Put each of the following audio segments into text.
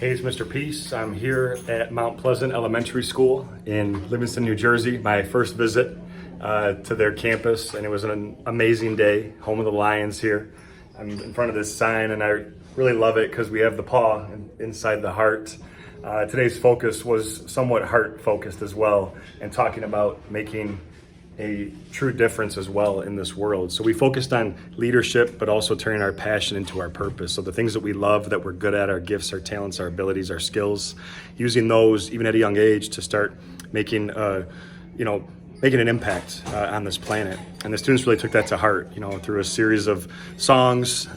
Hey, it's Mr. Peace. I'm here at Mount Pleasant Elementary School in Livingston, New Jersey. My first visit to their campus, and it was an amazing day. Home of the Lions here. I'm in front of this sign, and I really love it because we have the paw inside the heart. Today's focus was somewhat heart focused as well, and talking about making a true difference as well in this world. So we focused on leadership, but also turning our passion into our purpose. So the things that we love, that we're good at, our gifts, our talents, our abilities, our skills, using those even at a young age to start making, making an impact on this planet. And the students really took that to heart, through a series of songs,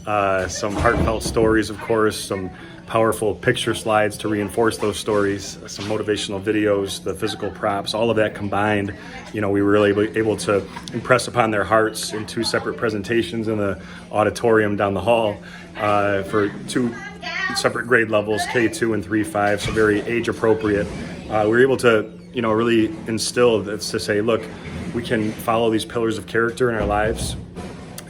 some heartfelt stories, of course, some powerful picture slides to reinforce those stories, some motivational videos, the physical props, all of that combined, we were really able to impress upon their hearts in two separate presentations in the auditorium down the hall for two separate grade levels, K2 and 3-5, so very age appropriate. We were able to, really instill this to say, look, we can follow these pillars of character in our lives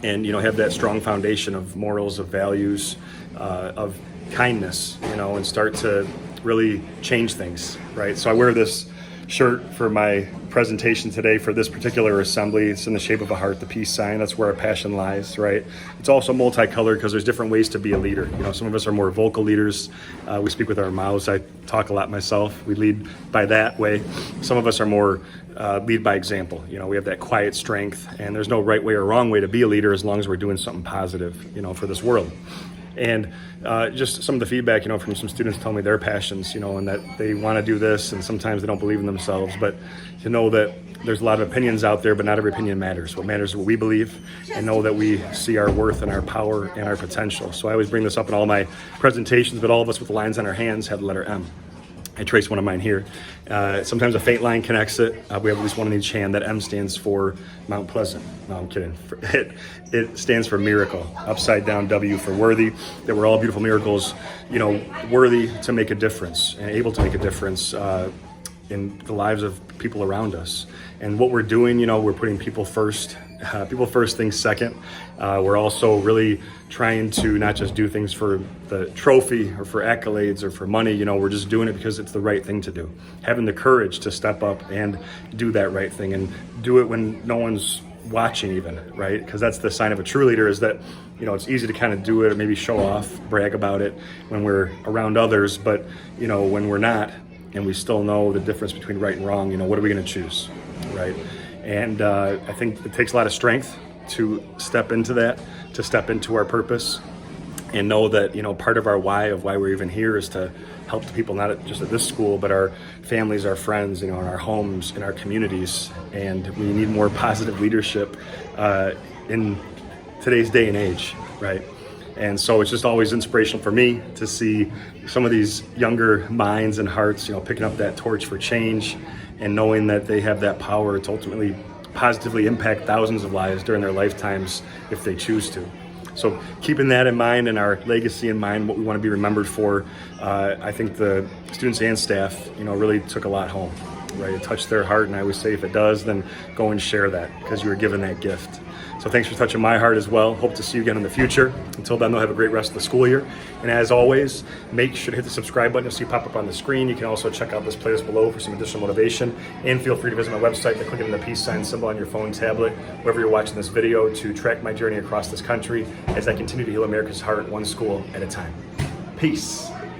and, have that strong foundation of morals, of values, of kindness, and start to really change things, right? So I wear this shirt for my presentation today for this particular assembly. It's in the shape of a heart, the peace sign. That's where our passion lies, right? It's also multicolored because there's different ways to be a leader. Some of us are more vocal leaders. We speak with our mouths. I talk a lot myself. We lead by that way. Some of us are more lead by example. We have that quiet strength, and there's no right way or wrong way to be a leader as long as we're doing something positive, for this world. And just some of the feedback, from some students telling me their passions, and that they want to do this, and sometimes they don't believe in themselves. But to know that there's a lot of opinions out there, but not every opinion matters. What matters is what we believe, and know that we see our worth and our power and our potential. So I always bring this up in all my presentations, but all of us with the lines on our hands have the letter M. I trace one of mine here. Sometimes a faint line connects it. We have at least one in each hand. That M stands for Mount Pleasant. No, I'm kidding. It stands for miracle. Upside down W for worthy. That we're all beautiful miracles, worthy to make a difference and able to make a difference in the lives of people around us. And what we're doing, we're putting people first. People first, things second. We're also really trying to not just do things for the trophy or for accolades or for money. We're just doing it because it's the right thing to do. Having the courage to step up and do that right thing, and do it when no one's watching even, right? Because that's the sign of a true leader, is that, it's easy to kind of do it or maybe show off, brag about it when we're around others. But, when we're not, and we still know the difference between right and wrong, what are we going to choose, right? And I think it takes a lot of strength to step into that, to step into our purpose, and know that, part of our why of why we're even here is to help the people, not just at this school, but our families, our friends, in our homes, in our communities. And we need more positive leadership in today's day and age, right? And so it's just always inspirational for me to see some of these younger minds and hearts, picking up that torch for change, and knowing that they have that power to ultimately positively impact thousands of lives during their lifetimes if they choose to. So keeping that in mind and our legacy in mind, what we want to be remembered for, I think the students and staff, really took a lot home, right? It touched their heart, and I always say, if it does, then go and share that, because you were given that gift. So thanks for touching my heart as well. Hope to see you again in the future. Until then, though, have a great rest of the school year. And as always, make sure to hit the subscribe button. You'll see it pop up on the screen. You can also check out this playlist below for some additional motivation. And feel free to visit my website by clicking on the peace sign symbol on your phone, tablet, wherever you're watching this video, to track my journey across this country as I continue to heal America's heart one school at a time. Peace.